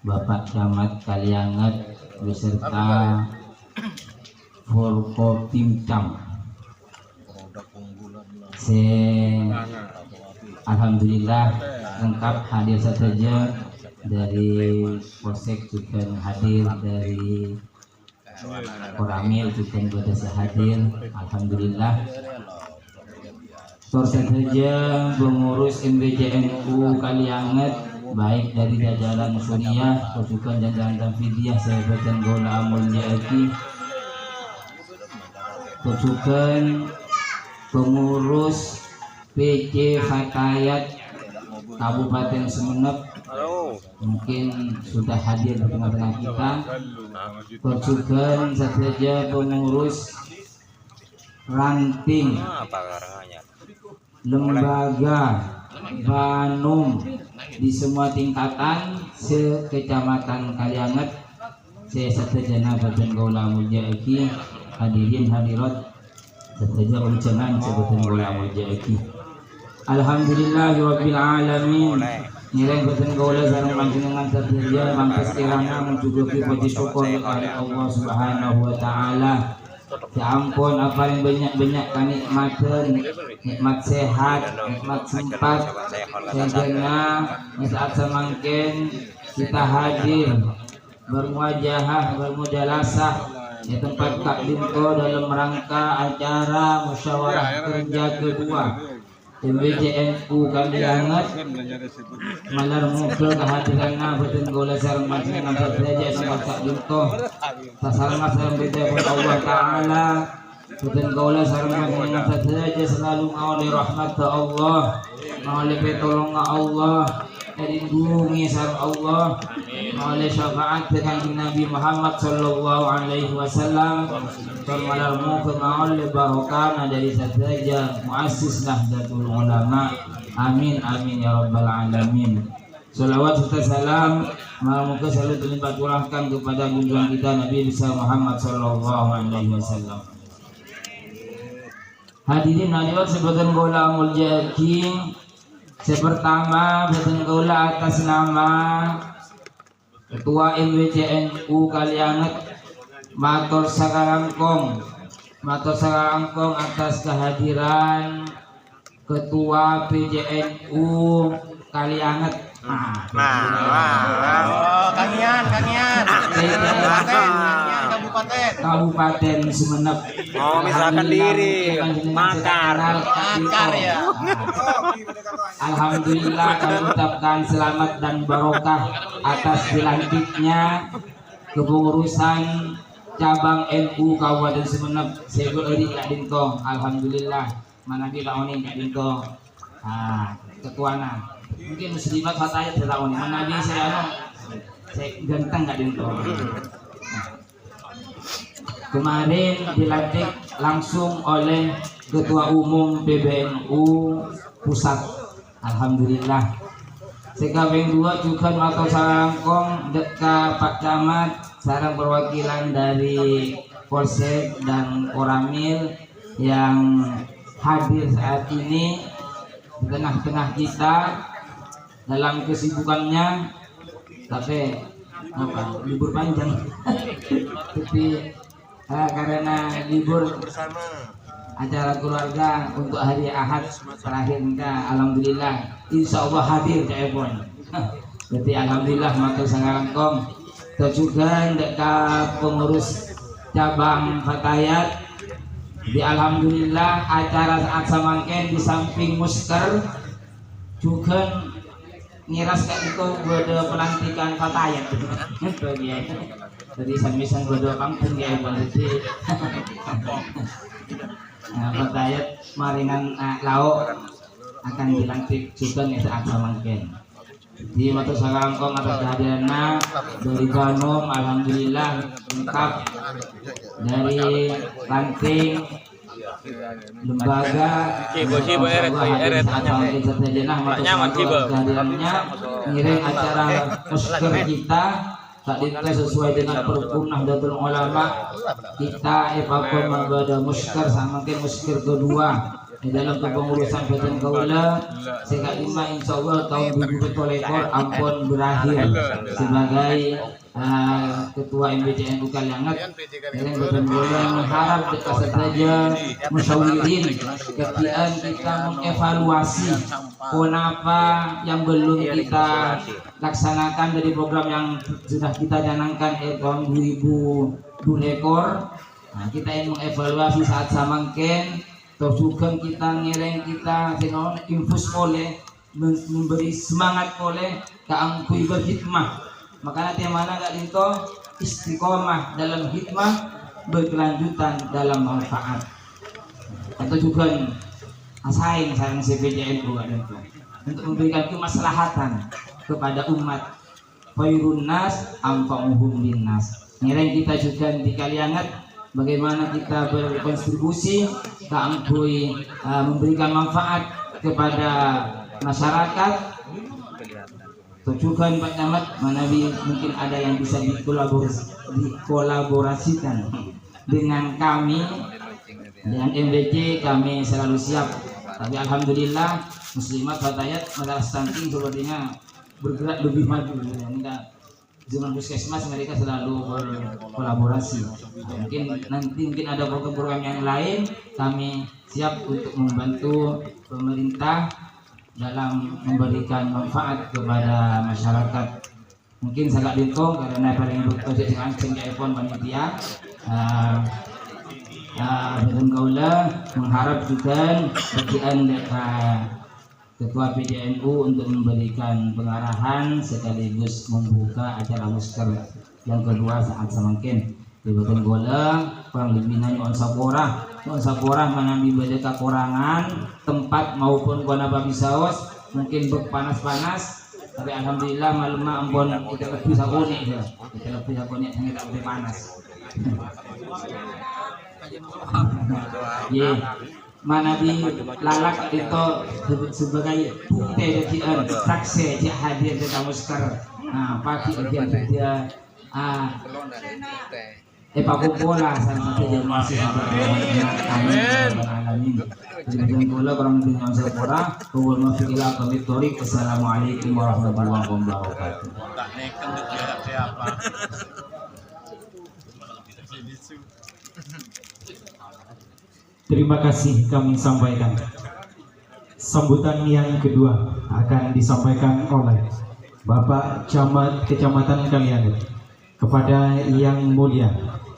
Bapak Camat Kalianget beserta Forkopimcam. Alhamdulillah lengkap hadir saja dari Polsek juga hadir, dari Koramil juga berada hadir. Alhamdulillah. Polsek saja pengurus MBJNU Kalianget baik dari jajaran Suriah, pasukan jajaran Tanfidiyah, Sahabat Gaula Amul Jaki, pasukan pengurus PC Fatayat Kabupaten Sumeneb mungkin sudah hadir di tengah-tengah kita. Pasukan saja pengurus ranting lembaga Banum di semua tingkatan sekecamatan Kalianget, saya setajana Badan Gaula Mujaki, hadirin hadirat setaja uncangan Badan Gaula Mujaki. Alhamdulillahirabbil alamin. Nilai Badan Gaula sareng panjenengan sadaya mangkas kirana mencukupi puji syukur kepada Allah Subhanahu wa taala. Ya ampun, apa yang banyak-banyak kenikmatan, nikmat sehat, nikmat sempat, sehingga saat semangkin kita hadir bermuajahah, bermujalasah di tempat Kak Dinko dalam rangka acara musyawarah kerja kedua MBJNU Kalianget. Malar muncul kehadirannya Badan Gaula sareng panjenengan sadaya tempat Kak Dinko. Sasaran sareng bidaya Allah taala. Badan Gaula sareng panjenengan sadaya selalu oleh rahmat Allah, oleh pertolongan Allah, dilindungi sareng Allah, oleh syafaat Kanjeng Nabi Muhammad sallallahu alaihi wasallam. Malar muncul oleh barokah dari sadaya muassis Nahdlatul Ulama. Amin amin ya rabbal alamin. Salawat serta salam moga selalu terlibat curahkan kepada junjungan kita Nabi besar Muhammad sallallahu alaihi wasallam. Hadirin hadirat Badan Gaula Amul Jaki, pertama Badan Gaula atas nama Ketua MBJNU Kalianget matur sakarangkong atas kehadiran Ketua PJNU Kalianget. Kangian Kabupaten Sumeneb. Misalkan diri makar ya. Alhamdulillah kami ucapkan selamat dan barokah atas dilantiknya kepengurusan cabang NU Kabupaten Sumeneb. Saya beri Kak Dinko. Alhamdulillah. Mana kita oni Kak Dinko. Ketuana. Mungkin muslimat fatayat tahun ini. Mana dia saya ganteng Kak Dinko. Kemarin dilantik langsung oleh Ketua Umum PBNU Pusat. Alhamdulillah. Sekabeng dua juga atau sarangkong deka Pak Camat, sarang perwakilan dari Polsek dan Koramil yang hadir saat ini di tengah-tengah kita dalam kesibukannya, tapi libur panjang. Tapi karena libur acara keluarga untuk hari Ahad terakhir alhamdulillah insya Allah hadir ke Ebon. Jadi alhamdulillah matur sangarangkong juga pengurus cabang Fatayat. Di alhamdulillah acara saat samangken di samping musker juga ngiras Kak itu pada pelantikan Fatayat. Jadi sambil pada kampung ya berarti. Fatayat maringan lauk akan dilantik juga nih saat samangken. Di matur sarangkong atas kehadirannya dari Banum, alhamdulillah lengkap dari ranting lembaga kehadirannya ngiring acara musker kita tadi sesuai dengan Perpum Nahdlatul Ulama kita evakuasi membada musker sama musker kedua di dalam kepengurusan Badan Kaula Seka 5 insyaallah tahun 2024 ampun berakhir sebagai ketua MBCNU Kaliangat. Dengan Badan Kaula mengharap dekat saja musyawirin kemudian kita mengevaluasi kenapa yang belum kita laksanakan dari program yang sudah kita canangkan tahun 2000 ekor. Nah, kita ingin mengevaluasi saat samangken terus juga kita ngereng kita sehingga infus oleh memberi semangat oleh keangkui berhikmah. Makanya temanya gak itu istiqomah dalam hikmah, berkelanjutan dalam manfaat. Atau juga sayang CPJNU untuk memberikan kemaslahatan kepada umat. Khairun nas anfa'uhum linnas. Ngereng kita juga di Kaliangat bagaimana kita berkontribusi keangkui memberikan manfaat kepada masyarakat. Tujuan Pak Camat Manabi mungkin ada yang bisa dikolaborasikan dengan kami, dengan MBC kami selalu siap. Tapi alhamdulillah muslimat fatayat masalah stunting sepertinya bergerak lebih maju. Enggak zaman puskesmas mereka selalu berkolaborasi. Mungkin ada program-program yang lain, kami siap untuk membantu pemerintah dalam memberikan manfaat kepada masyarakat. Mungkin sangat dikong karena paling berprojek dengan iPhone panitia. Badan Kaula mengharap juga bagian Ketua PJNU untuk memberikan pengarahan sekaligus membuka acara musker yang kedua saat samangken di Badan Kaula kurang lebih nanya on sapora mengambil beda kekurangan tempat maupun kona babi saus mungkin berpanas-panas, tapi alhamdulillah malam ampun kita lebih sakoni ya, kita lebih sakoni yang tidak boleh panas. Ye, mana di lalak itu sebagai bukti dan saksi dia hadir di musker. Nah, pagi dia Pak Bola sama saja masih alamin. Dengan bola kurang lebih yang saya kurang. Kumpul mafikilah kami torik. Assalamualaikum warahmatullahi wabarakatuh. Terima kasih kami sampaikan. Sambutan yang kedua akan disampaikan oleh Bapak Camat Kecamatan Kaliangat kepada Yang Mulia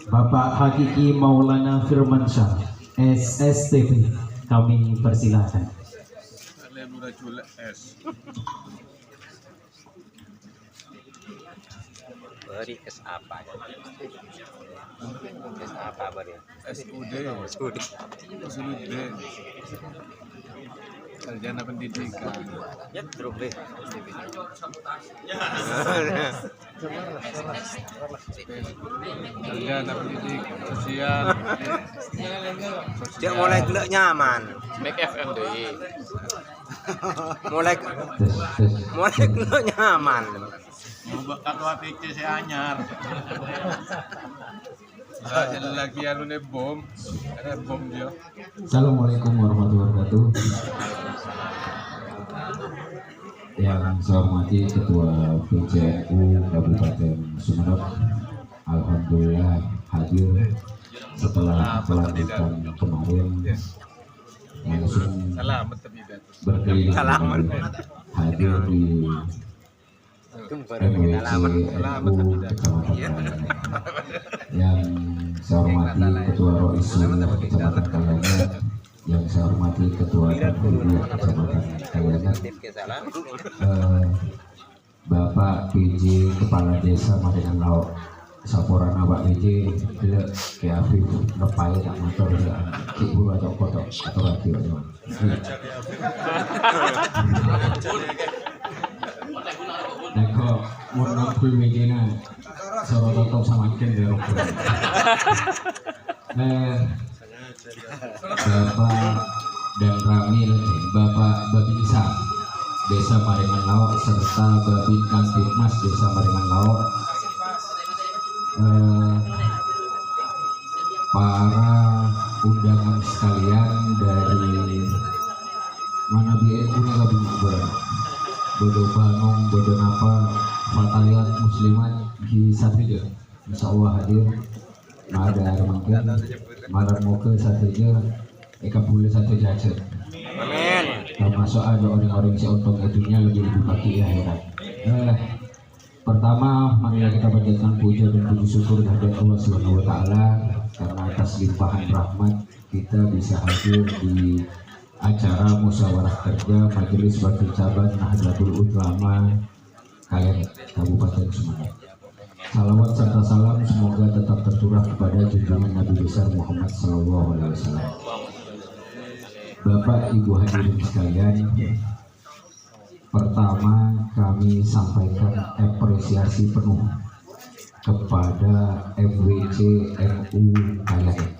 Bapak Hakiki Maulana Firmansyah SSTV. Kami persilahkan. Beri es apa? Es apa beri? SUD. Sarjana Pendidikan. Ya, terus deh. Sarjana Pendidikan Sosial. Dia mulai gelek nyaman. Make FM deh. Mulai gelek nyaman. Mau bakat WPC si anyar. Lagi anu ne bom. Ada bom dia. Assalamualaikum warahmatullahi wabarakatuh. Yang saya hormati Ketua PJNU Kabupaten Sumeneb, alhamdulillah hadir setelah pelantikan kemarin langsung berkeliling hadir di MWC NU Kecamatan yang saya hormati Ketua Roisul Kecamatan Kaliangat, yang saya hormati Ketua DPRD Kecamatan Kaliangat, Bapak PJ Kepala Desa Madengan Lauk Saporana Pak PJ tidak ke Afif lepai tak motor tidak ibu atau kotok atau radio dan kok mau nampil mediana sorotan top sama ken dari Bapak dan Ramil, Bapak Babinsa Desa Marengan Lauk serta Babin Kamtipmas Desa Marengan Lauk, para undangan sekalian dari mana biar punya lebih berani bodo banong bodo napa fatayat muslimat di Satria insya Allah hadir ada mungkin malam moga Satria eka boleh satu jajan Amin. termasuk ada orang-orang si untung itunya lebih bagi akhirat. Pertama, marilah kita panjatkan puja dan puji syukur kehadirat Allah Subhanahu wa taala karena atas limpahan rahmat kita bisa hadir di acara musyawarah kerja Majelis Wakil Cabang Nahdlatul Ulama Kayangan Kabupaten Semarang. Salawat serta salam semoga tetap tercurah kepada junjungan Nabi besar Muhammad sallallahu alaihi wasallam. Bapak Ibu hadirin sekalian, pertama kami sampaikan apresiasi penuh kepada MWC NU Kayangan.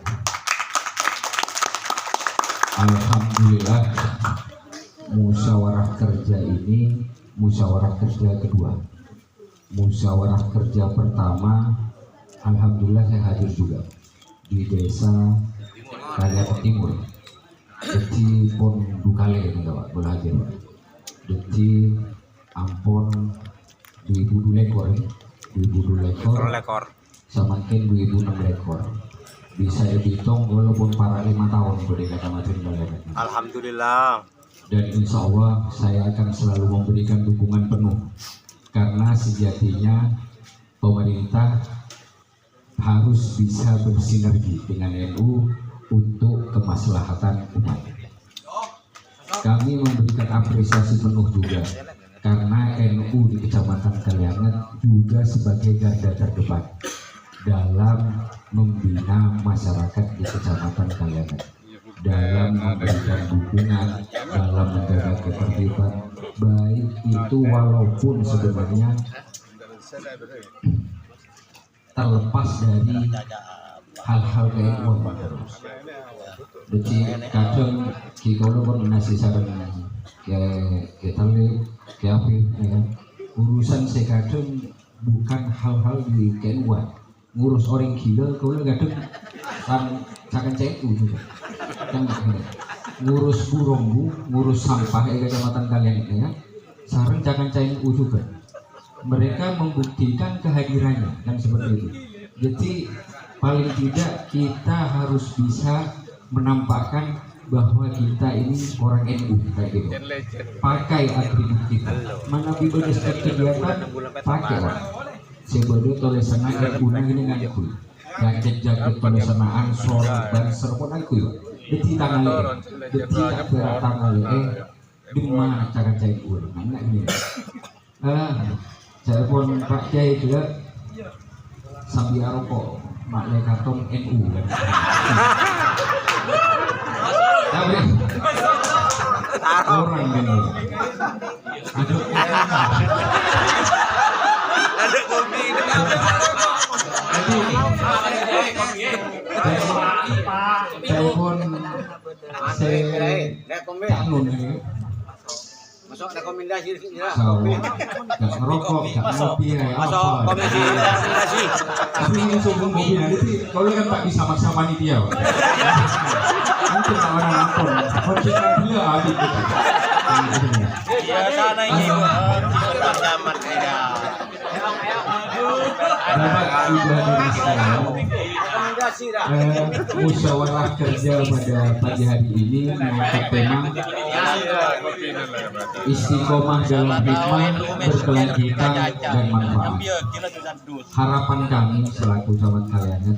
Alhamdulillah musyawarah kerja ini musyawarah kerja kedua. Musyawarah kerja pertama alhamdulillah saya hadir juga di desa Kayangan Timur. Jadi pon dukale ini Pak, belajar Pak. Jadi ampon 2000 lekor, 2000 lekor, semakin 2006 lekor. Bisa dihitung walaupun para 5 tahun boleh kata macam belajar. Alhamdulillah. Dan insya Allah saya akan selalu memberikan dukungan penuh karena sejatinya pemerintah harus bisa bersinergi dengan NU untuk kemaslahatan umat. Kami memberikan apresiasi penuh juga karena NU di Kecamatan Kayangan juga sebagai garda terdepan dalam membina masyarakat di Kecamatan Kayangan, dalam memberikan dukungan, dalam menjaga ketertiban, baik itu walaupun sebenarnya terlepas dari hal-hal keilmuan terus. Jadi kadang kita pun ngasih saran ke talib, ke Afif, ya kan? Urusan saya kadang bukan hal-hal di keilmuan. Ngurus orang gila, kalau kadang sangat ceku juga. Kan ngurus burung, ngurus sampah kecamatan kalian ini ya. Sarang jangan ceku juga. Mereka membuktikan kehadirannya kan seperti itu. Jadi paling tidak kita harus bisa menampakkan bahwa kita ini orang NU kayak gitu. Pakai atribut kita. Mana bibir setiap kegiatan pakai lah. Sebelum tulisan guna ini ngaku. Jaket-jaket tulisan ansor dan serpon aku ya. Deti tangan deti tangan di mana cara cai uang mana ini. Saya pun Pak Kiai juga sambil rokok Mak Lekatong NU kan. Tapi orang ini Ada kopi. saya pun tak nun ini. Masuk rekomendasi ya. So, gak ngerokok, gak ngopi ya. Masuk komisi rekomendasi. Tapi ini sombong kopi nanti kalau kan tak bisa sama nih dia. Mungkin orang nonton, konsentrasi dia adik gitu. Ya sana ini zaman ya. Bapak Ibu hadirin sekalian, musyawarah kerja pada pagi hari ini mengangkat tema istiqomah dalam hikmah, berkelanjutan dan manfaat. Harapan kami selaku sahabat Kayangan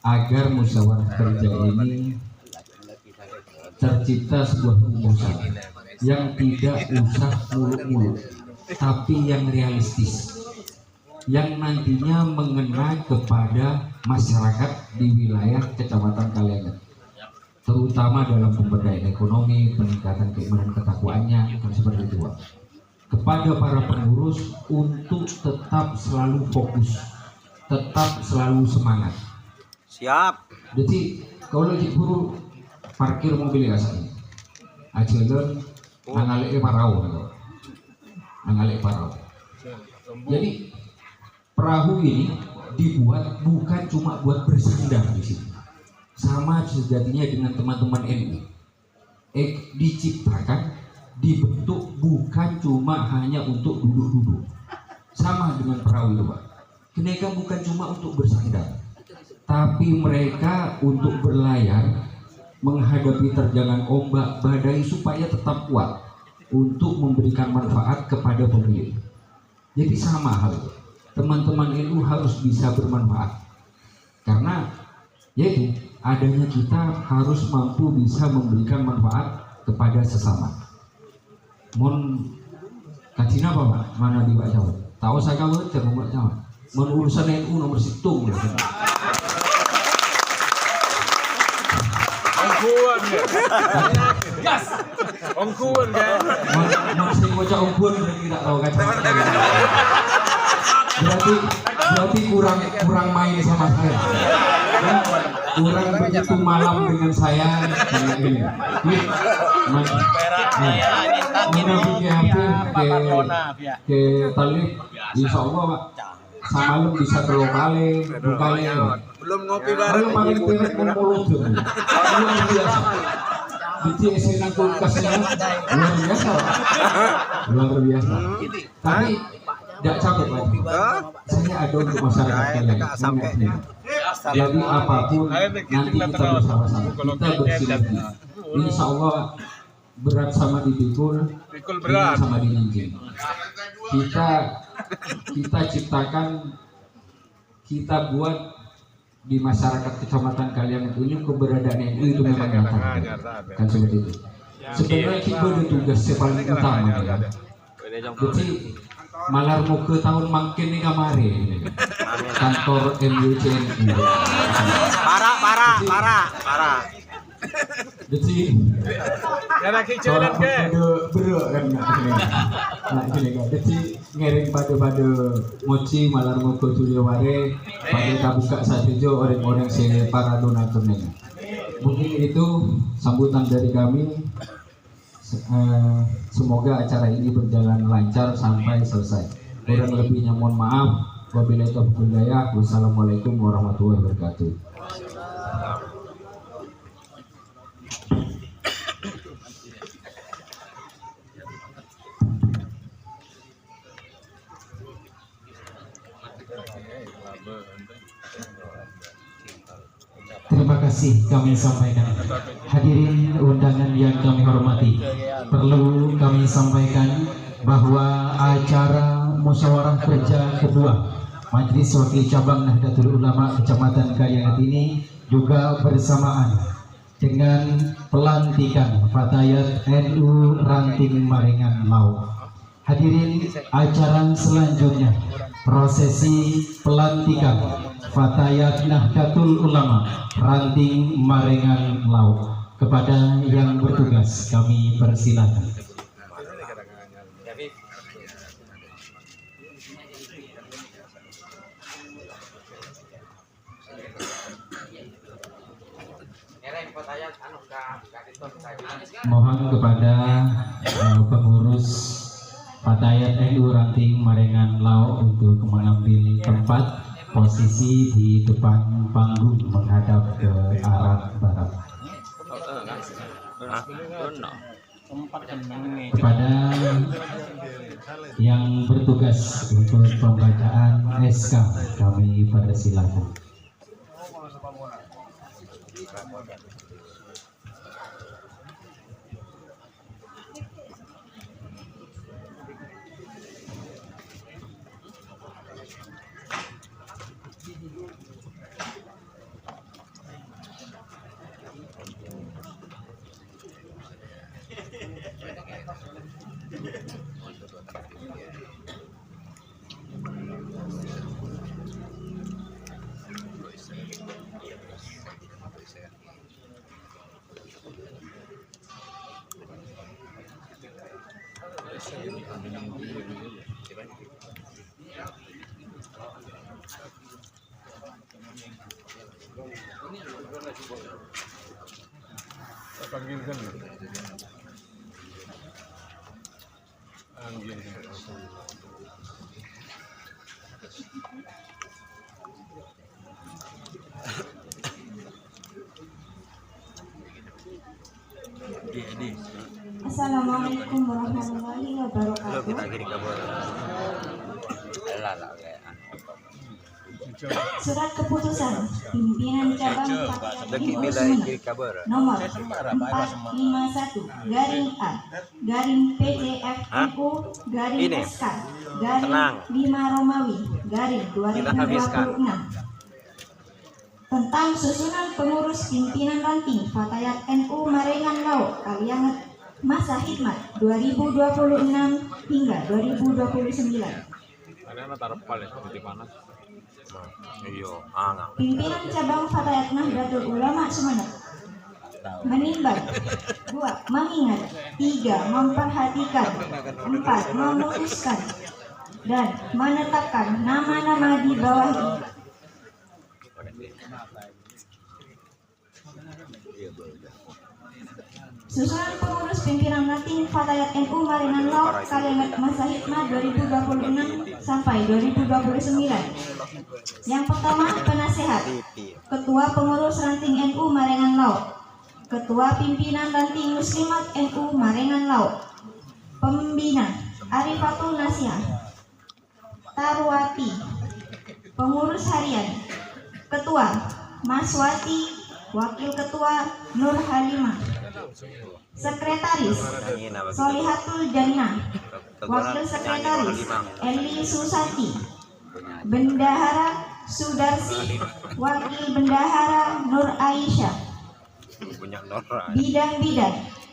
agar musyawarah kerja ini tercipta sebuah rumusan yang tidak usah muluk-muluk, tapi yang realistis, yang nantinya mengena kepada masyarakat di wilayah Kecamatan Kayangan, terutama dalam pemberdayaan ekonomi, peningkatan keimanan ketakwaannya, dan seperti itu. Kepada para pengurus untuk tetap selalu fokus, tetap selalu semangat. Siap. Jadi kalau lagi buru parkir mobil ya saya, ajalan nangalek parau, nangalek parau. Jadi perahu ini dibuat bukan cuma buat bersandar di sini. sama sejatinya dengan teman-teman NU. Diciptakan, dibentuk bukan cuma hanya untuk duduk-duduk. Sama dengan perahu itu Pak. Mereka bukan cuma untuk bersandar, tapi mereka untuk berlayar menghadapi terjangan ombak badai supaya tetap kuat untuk memberikan manfaat kepada pemilik. Jadi sama hal, teman-teman NU harus bisa bermanfaat, karena yaitu adanya kita harus mampu bisa memberikan manfaat kepada sesama. Mon kajian apa Pak? Mana di Pak Jawa? Tahu saya kalau terus Pak Jawa. Mon urusan NU nomor situng lah. Ongkuan ya. Gas. Ongkuan kan. Mon sing bocah ongkuan tidak tahu kacamata. Berarti kurang main sama saya. Kurang begitu malam dengan saya karena ini. Ke talib, insya Allah Pak. Sama lu bisa terlalu kali, Belum ngopi bareng. bareng. Paling pirek mulut tuh. Luar biasa. Di sini kulkasnya luar biasa. Luar biasa. Tapi tidak capek Pak. Saya ada untuk masyarakat kalian. Jadi apapun nanti kita bersama-sama, kita bersinergi. Insya Allah berat sama dipikul, ringan sama dilinjing. Kita ciptakan, kita buat di masyarakat kecamatan kalian ini keberadaan NU itu memang nyata, kan seperti itu. Sebenarnya kita ada tugas yang paling utama ya. Jadi malar mau ke tahun makin nih kamari kantor MUCNU. Parah. Jadi Karena kicauan ke. Beruk kan nak gini kan. Jadi ngiring pada mochi malar mau ke Juliaware pada buka saat itu orang-orang para donatur ini. Mungkin itu sambutan dari kami. Semoga acara ini berjalan lancar sampai selesai. Kurang lebihnya mohon maaf. Wabillahi taufiq wal hidayah. Wassalamualaikum warahmatullahi wabarakatuh. Terima kasih kami sampaikan. Hadirin undangan yang kami hormati, perlu kami sampaikan bahwa acara musyawarah kerja kedua Majelis Wakil Cabang Nahdlatul Ulama Kecamatan Kayangat ini juga bersamaan dengan pelantikan Fatayat NU Ranting Marengan Lau. Hadirin, acara selanjutnya prosesi pelantikan Fatayat Nahdlatul Ulama Ranting Marengan Lau. Kepada yang bertugas kami persilakan. Mohon kepada pengurus Fatayat NU Ranting Marengan Lau untuk mengambil tempat posisi di depan panggung menghadap ke arah barat. Kepada yang bertugas untuk pembacaan SK kami persilakan. Panggilkan. Anggil. Assalamualaikum warahmatullahi Lo wabarakatuh. kita kiri kabur. Lah kayak. Surat keputusan pimpinan cabang Fatayat Lagi NU bila Sumeneb kiri kabur. nomor 451 garing A garing PJFNU garing Ini. SK garing Tenang. 5 Romawi garing Kita habiskan. 2026 tentang susunan pengurus pimpinan ranting Fatayat NU Marengan Laut Kalianget masa khidmat 2026 hingga 2029. Karena taruh paling di mana? Iyo, enggak. Pimpinan cabang Fatayat Nahdlatul Ulama Sumeneb menimbang 2. Mengingat 3. Memperhatikan 4. Memutuskan dan menetapkan nama-nama di bawah ini. Susunan pengurus pimpinan ranting Fatayat NU Marengan Laut Kalianget masa khidmat 2026 sampai 2029. Yang pertama, penasehat, Ketua Pengurus Ranting NU Marengan Laut, Ketua Pimpinan Ranting Muslimat NU Marengan Laut, Pembina Arifatul Nasihah, Tarwati, Pengurus Harian, Ketua Maswati, Wakil Ketua Nur Halimah, Sekretaris Solihatul Jannah, Wakil Sekretaris Eli Susati, Bendahara Sudarsi, Wakil Bendahara Nur Aisyah. Punya Nora.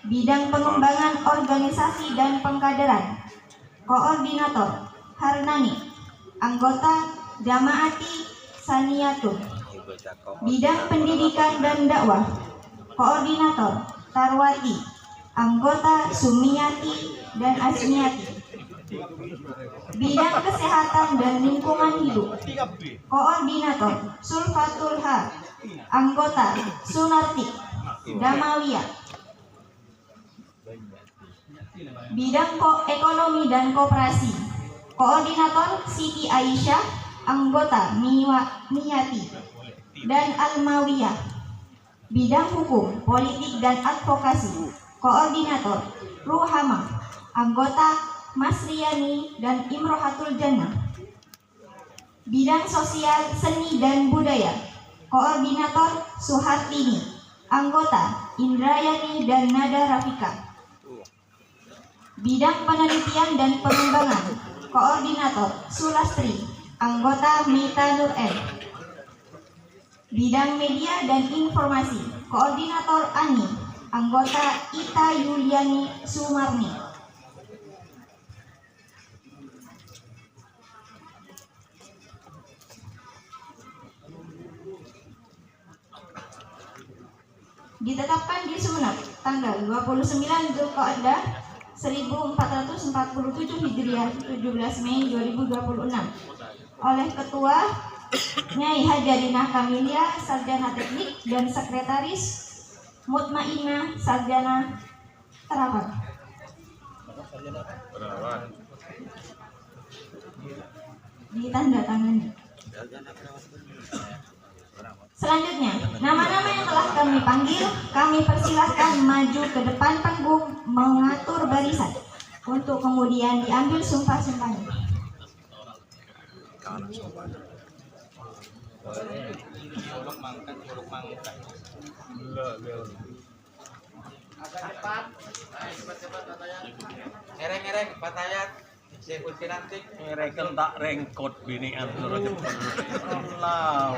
Bidang pengembangan organisasi dan pengkaderan, Koordinator Harnani, Anggota Jamaati Saniyatun. Bidang pendidikan dan dakwah, Koordinator Tarwati, Anggota Sumiyati dan Asmiyati. Bidang kesehatan dan lingkungan hidup, Koordinator Sulfatul Ha, Anggota Sunarti Damawiyah. Bidang ekonomi dan koperasi, Koordinator Siti Aisyah, Anggota Miyati dan Almawiyah. Bidang hukum, politik dan advokasi, Koordinator Ruhama, Anggota Masriani dan Imrohatul Jannah. Bidang sosial, seni dan budaya, Koordinator Suhartini, Anggota Indrayani dan Nada Rafika. Bidang penelitian dan pengembangan, Koordinator Sulastri, Anggota Mita Nur M. Bidang media dan informasi, Koordinator Ani, Anggota Ita Yuliani Sumarni. Ditetapkan di Sumeneb tanggal 29 Zulqa'dah 1447 Hijriah 17 Mei 2026 oleh Ketua Nyai Hajarinah Kamilia Sarjana Teknik dan Sekretaris Mutmainah Sarjana Terapan. Ditandatangani. Selanjutnya, nama-nama yang telah kami panggil, kami persilahkan maju ke depan panggung mengatur barisan untuk kemudian diambil sumpah-sumpahnya. Ereng-ereng Fatayat Syekhul Kinantik Mereka tak rengkot bini antara Jepang. Lah.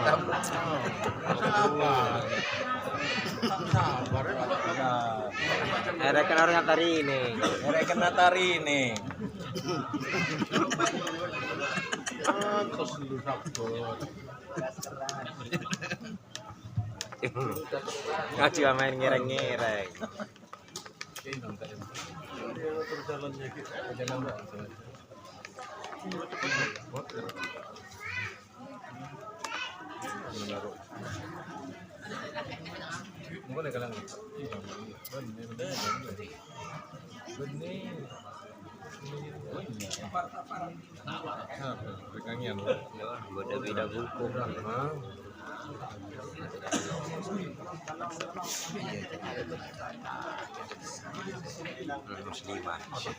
Ereng orang tari ini. Mereka natari ini. Terus dulu sabot. Kau cuma main ngereng-ngereng. Beda-beda hukum. Musliman, muslim,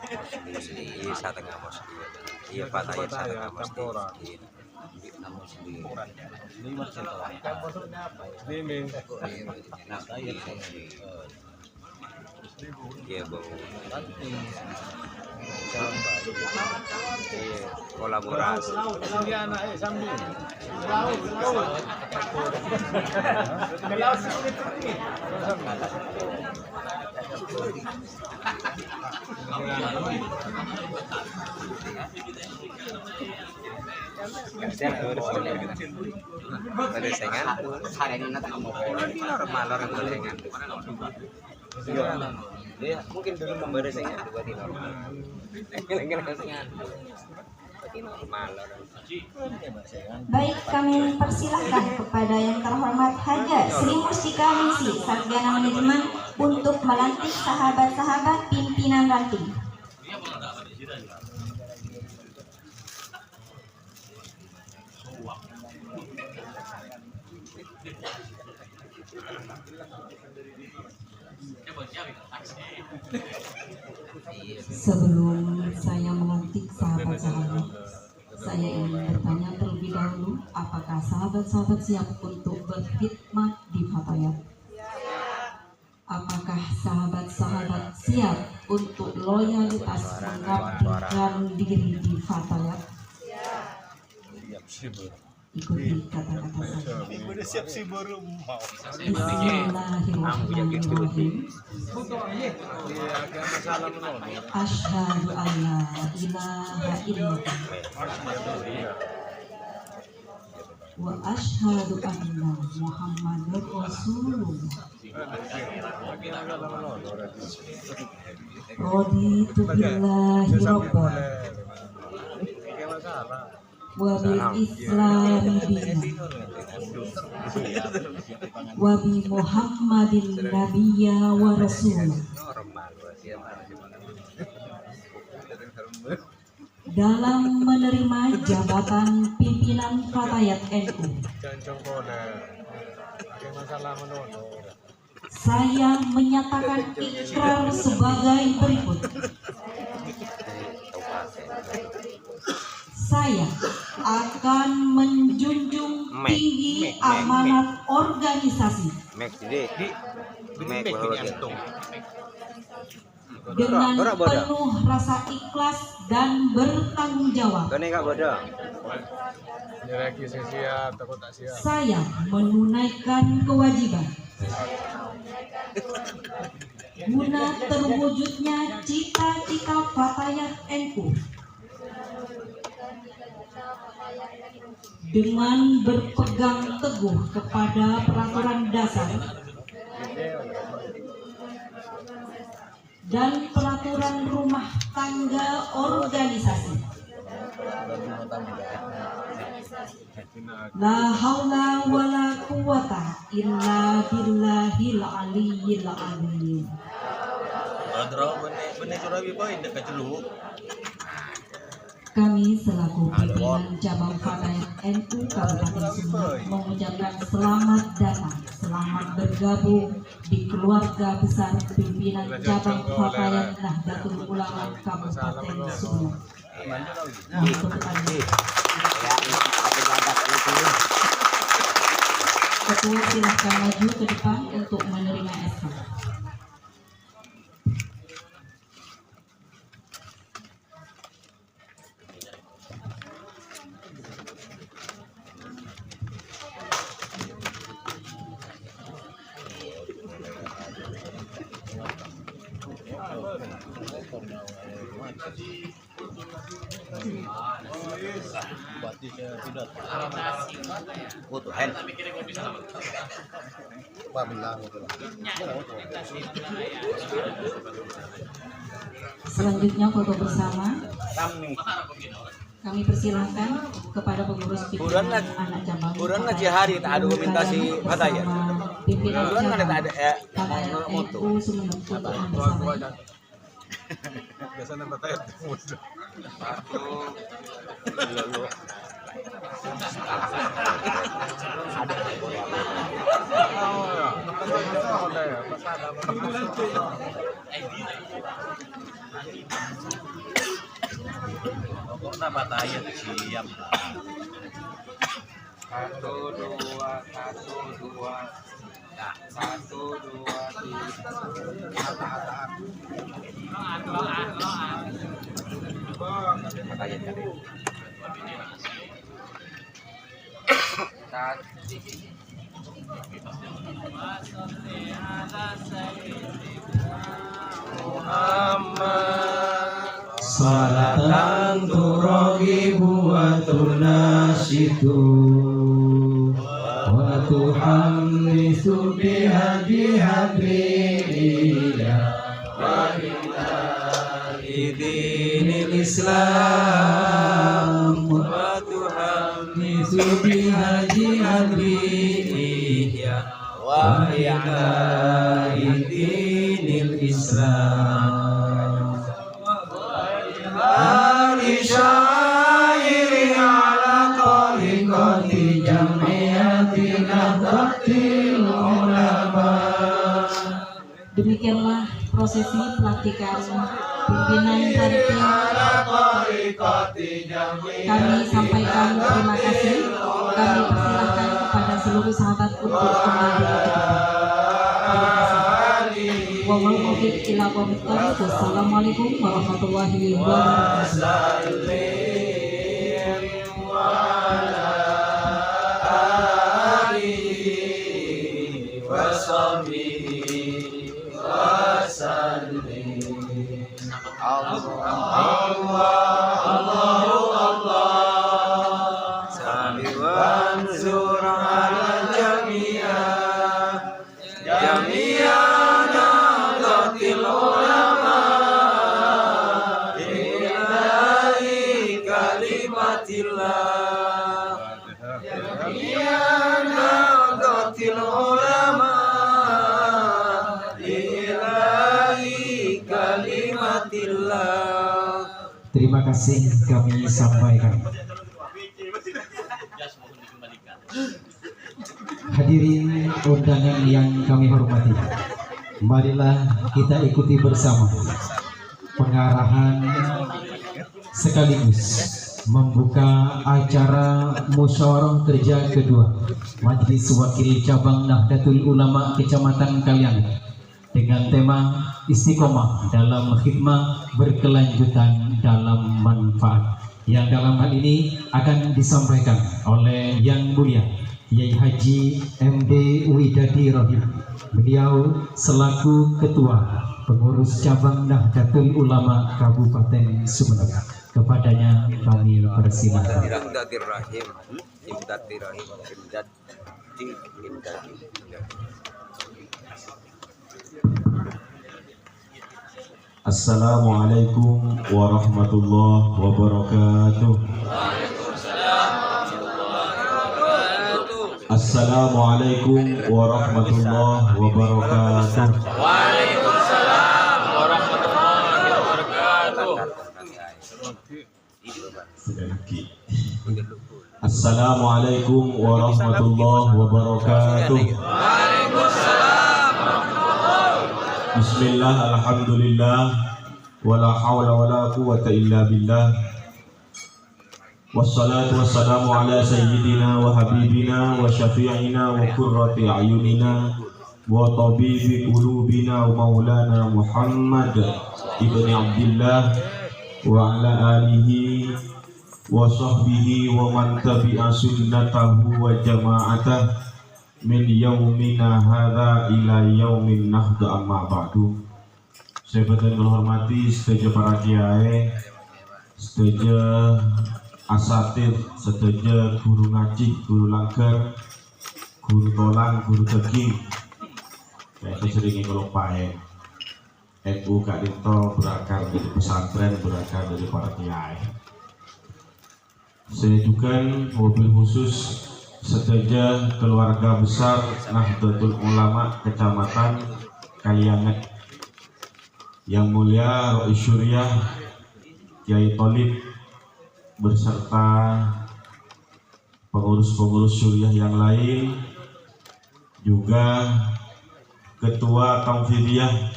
setengah muslim. Iya Fatayat setengah muslim. Iya bau. Kolaborasi. Beresengan hari ini nanti mau normal orang beresengan. Dia mungkin dulu memberesengan juga di normal. Baik, kami persilahkan kepada yang terhormat Haja Sri Mustika Ningsi, Sarjana Manajemen, untuk melantik sahabat-sahabat pimpinan ranting. Sebelum saya melantik sahabat-sahabat, saya ingin bertanya terlebih dahulu, apakah sahabat-sahabat siap untuk berkhidmat di Fatayat? Apakah sahabat-sahabat siap untuk loyalitas mengabdikan diri di Fatayat? Ikuti kata-kata saya. Bismillahirrahmanirrahim. Asyhadu an la ilaha illallah wa asyhadu anna Muhammadar Rasulullah. Raditu billahi rabban wa bil islami dinan wa bi Muhammadin nabiyya wa rasul. Dalam menerima jabatan pimpinan Fatayat NU, saya menyatakan ikrar sebagai berikut. Saya akan menjunjung tinggi amanat organisasi dengan penuh rasa ikhlas dan bertanggung jawab. Saya menunaikan kewajiban guna terwujudnya cita-cita Fatayat NU dengan berpegang teguh kepada peraturan dasar dan peraturan rumah tangga organisasi. La haula wala quwata illa billahil aliyyil azim. Kami selaku pimpinan cabang Fatayat NU Kabupaten Sumeneb mengucapkan selamat datang, selamat bergabung di keluarga besar pimpinan cabang Fatayat Nahdlatul Ulama Kabupaten Sumeneb. Ketua silakan maju ke depan untuk menerima SK. Selanjutnya foto bersama. Kami persilahkan kepada pengurus pimpinan anak cabang hari tak ada dokumentasi Fatayat. Pimpinan cabang ada Fatayat NU Sumeneb untuk bersama. Biasanya Fatayat Ada Fatayat siap. 1 2 Salatan turagibu wa tunasitu wa tuhammisu bihadi hablillah wa billahi dinil Islam wa tuhammisu bihadi hablillah wa billahi dinil Islam. Syairi ala tariqati jami'ati nahdlatil ulama. Demikianlah prosesi pelantikan pimpinan panitia. Kami sampaikan terima kasih. Kami persilahkan kepada seluruh sahabat untuk kembali ke tempat. Wassalamualaikum warahmatullahi Terima kasih kami sampaikan. Hadirin undangan yang kami hormati, marilah kita ikuti bersama pengarahan sekaligus membuka acara musyawarah kerja kedua Majelis Wakil Cabang Nahdlatul Ulama Kecamatan Kalianget dengan tema Istiqomah dalam khidmah berkelanjutan dalam manfaat, yang dalam hal ini akan disampaikan oleh Yang Mulia Yai Haji MD Widadi Rohim. Beliau selaku Ketua Pengurus Cabang Nahdlatul Ulama Kabupaten Sumeneb. Kepadanya kami persilakan. Assalamualaikum warahmatullahi wabarakatuh. Assalamualaikum warahmatullahi wabarakatuh. Waalaikumsalam warahmatullahi wabarakatuh. Assalamualaikum warahmatullahi wabarakatuh. Bismillah, alhamdulillah, wala hawla wala quwwata illa billah. Wassalatu wassalamu ala sayyidina wa habibina wa syafi'ina wa qurrati a'yunina wa tabibi qulubina wa maulana Muhammad ibni Abdillah wa ala alihi wa sahbihi wa man tabi'a sunnatahu wa jama'atah min yaumina hadza ila yaumin nahda, amma ba'du. Saya menghormati setuju para kiai, setuju asatid, setuju guru ngaji, guru langgar, guru tolang, guru teging. Saya sering ngelupain NU Kak Dito berakar dari pesantren, berakar dari para kiai. Saya juga mobil khusus seteja keluarga besar Nahdlatul Ulama Kecamatan Kalianget, Yang Mulia Rois Syuriah Kiai Tholib beserta pengurus-pengurus Syuriah yang lain, juga Ketua Taufidiyah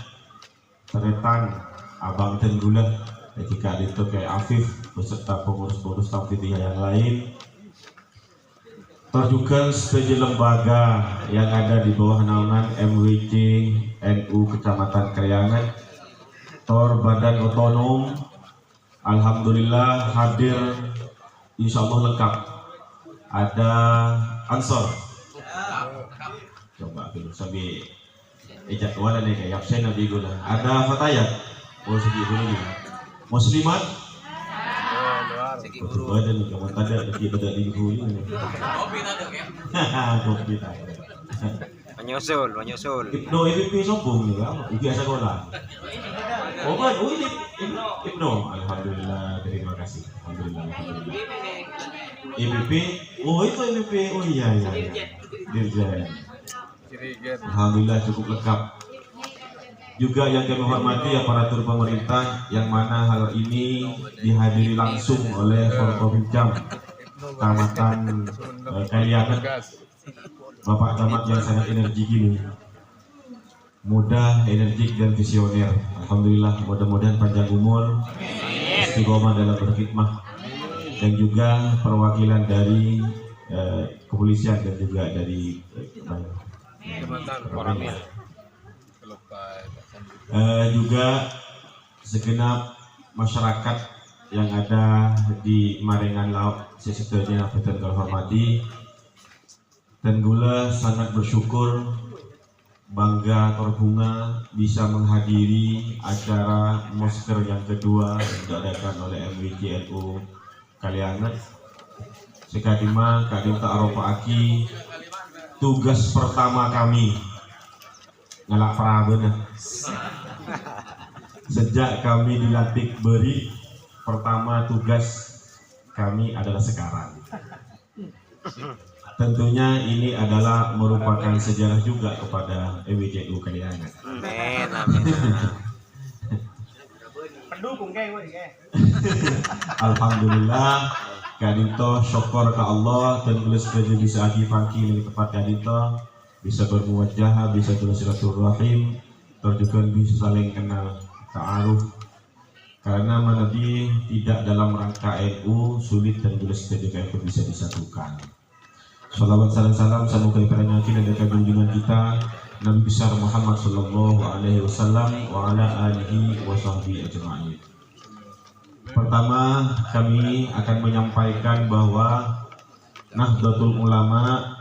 Teretan Abang Tenggula Ketika itu kayak Afif beserta pengurus-pengurus Tauhidiyah yang lain, juga sebagai lembaga yang ada di bawah naungan MWC NU Kecamatan Kriangan, Badan Otonom, alhamdulillah hadir, insya Allah lengkap. Ada Ansor, coba dulu sambil jadwal nih kayak absen nabi gula. Ada Fatayat, oh segi dulu Muslimat. Ada nih kamu ada di pada minggu ini. Kopi tadi. Menyusul. Ibnu IPP sombong nih, biasa sekolah. Oh kan, ini Ibnu. Alhamdulillah, terima kasih. Alhamdulillah. IPP, oh itu IPP, oh iya. Dirjen. Alhamdulillah cukup lengkap. Juga yang kami hormati aparatur pemerintah yang mana hal ini dihadiri langsung oleh Forkopimda Kecamatan Kriangan, Bapak Camat yang sangat energik ini, muda, energik dan visioner. Alhamdulillah, mudah-mudahan panjang umur, istiqomah dalam berkhidmah, dan juga perwakilan dari kepolisian dan juga dari juga segenap masyarakat yang ada di Marengan Laut sesekiranya betul terhormati, dan gula sangat bersyukur, bangga, terbunga bisa menghadiri acara Mosker yang kedua yang diadakan oleh MWC NU Kaliangan. Sekadima kadimta aropa aki, tugas pertama kami ngelak prabeuna. Sejak kami dilantik beri, pertama tugas kami adalah sekarang. Tentunya ini adalah merupakan sejarah juga kepada MWC NU Kaliangan. Amin. Alhamdulillah, kadito syukur ke Allah dan tulis kerja bisa pagi di tempat kadito bisa bermuwajah, bisa bersilaturahim, juga bisa saling kenal ta'aruf. Karena Nabi tidak dalam rangka NU sulit dan tulis kerja itu bisa disatukan. Salawat salam semoga kepada dan dekat junjungan kita Nabi besar Muhammad sallallahu alaihi wasallam wa ala alihi wa sahbihi ajma'in. Pertama, kami akan menyampaikan bahwa Nahdlatul Ulama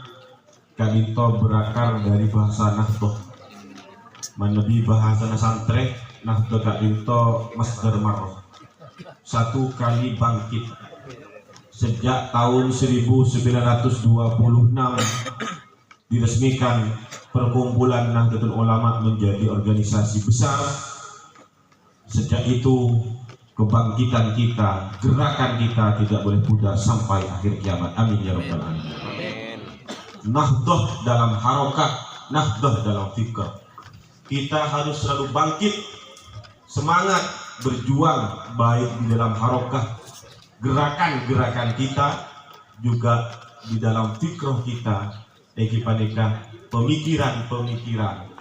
kadito berakar dari bahasa Nahdlah. Menabi bahasa santrek, Nahdlah kadito masdar marrah, satu kali bangkit. Sejak tahun 1926 diresmikan perkumpulan Nahdlatul Ulama menjadi organisasi besar. Sejak itu kebangkitan kita, gerakan kita tidak boleh pudar sampai akhir kiamat. Amin ya rabbal alamin. Nahdlah dalam harokat, nahdlah dalam fikr. Kita harus selalu bangkit, semangat berjuang baik di dalam harokat, gerakan-gerakan kita, juga di dalam fikr kita, ekipaneka pemikiran-pemikiran,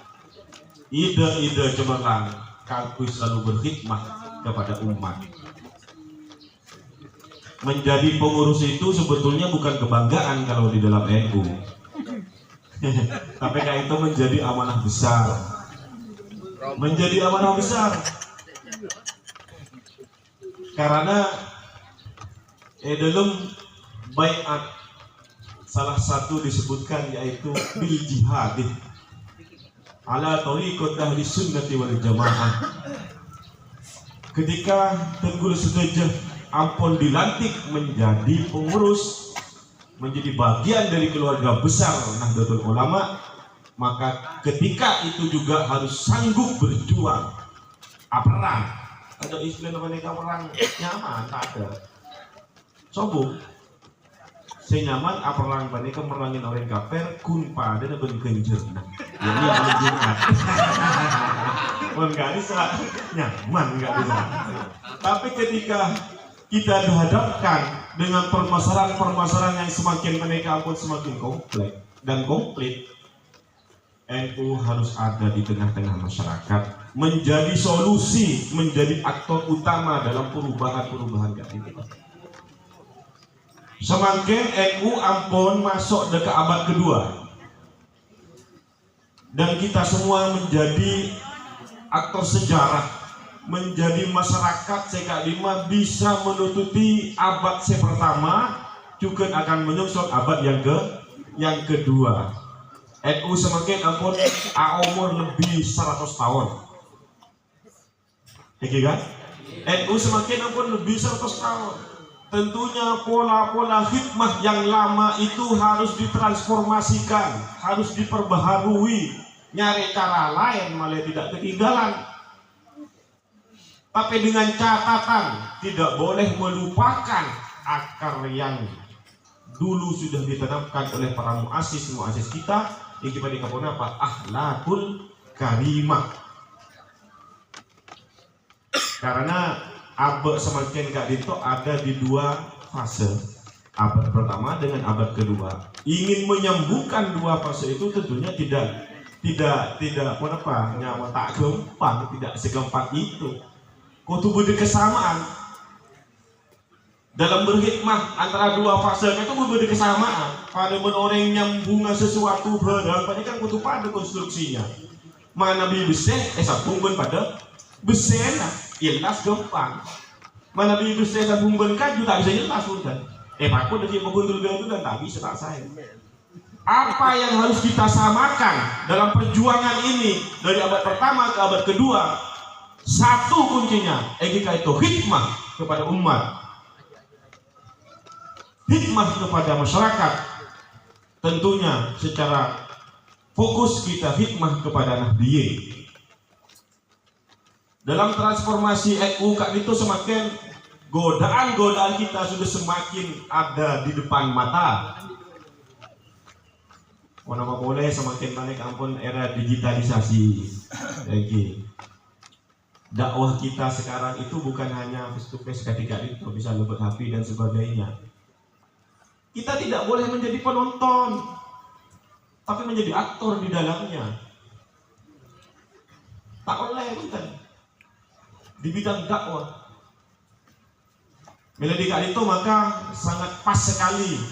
ide-ide cemerlang, kami selalu berkhidmat kepada umat. Menjadi pengurus itu sebetulnya bukan kebanggaan kalau di dalam NU, tapi kayak itu menjadi amanah besar. Menjadi amanah besar karena dalam baiat salah satu disebutkan yaitu bil jihad ala tariqat ahli sunnati wal jamaah. Ketika Tunggul Sedejah ampun dilantik menjadi pengurus, menjadi bagian dari keluarga besar Nahdlatul Ulama, maka ketika itu juga harus sanggup berjuang. Perang, ada istilah mereka perang nyaman, tak ada. Sombong, saya nyaman perang mereka merangin orang kafir, kun pada dan berkenjer. Ini yang menjungat. Enggak bisa nyaman, enggak bisa. Tapi ketika kita dihadapkan dengan permasalahan-permasalahan yang semakin mereka ampun semakin kompleks dan komplit, NU harus ada di tengah-tengah masyarakat menjadi solusi, menjadi aktor utama dalam perubahan-perubahan ini. Semakin NU ampun masuk ke abad kedua dan kita semua menjadi aktor sejarah, menjadi masyarakat CK5 bisa menutupi abad pertama, juga akan menyusul abad yang kedua. NU semakin ampun umur lebih 100 tahun. Oke kan? NU semakin ampun lebih 100 tahun. Tentunya pola-pola hikmah yang lama itu harus ditransformasikan, harus diperbaharui, nyari cara lain malah tidak ketinggalan. Tapi dengan catatan tidak boleh melupakan akar yang dulu sudah ditanamkan oleh para muassis kita yang kita dikatakan apa? Akhlakul karimah. Karena abad semakin gak itu ada di dua fase, abad pertama dengan abad kedua. Ingin menyambungkan dua fase itu tentunya tidak nyawa tak gampang, tidak segampang itu. Kutu beda kesamaan dalam berhikmah antara dua fase itu berbeda kesamaan. Pada orang nyambung sesuatu barang, pada kan kutu pada konstruksinya. Mana bisa sambungkan pada besena, jelas gampang. Mana bisa sambungkan kan juga bisa jelas kan. Aku dari pembentul itu kan tak bisa tak saya. Apa yang harus kita samakan dalam perjuangan ini dari abad pertama ke abad kedua? Satu kuncinya, etika itu hikmah kepada umat, hikmah kepada masyarakat. Tentunya secara fokus kita hikmah kepada Nahdliyin. Dalam transformasi NU itu semakin godaan-godaan kita sudah semakin ada di depan mata. Mana boleh semakin banyak ampun era digitalisasi lagi. Dakwah kita sekarang itu bukan hanya face to face ketika itu bisa lewat HP dan sebagainya. Kita tidak boleh menjadi penonton, tapi menjadi aktor di dalamnya. Tak boleh kita di bidang dakwah. Bila itu maka sangat pas sekali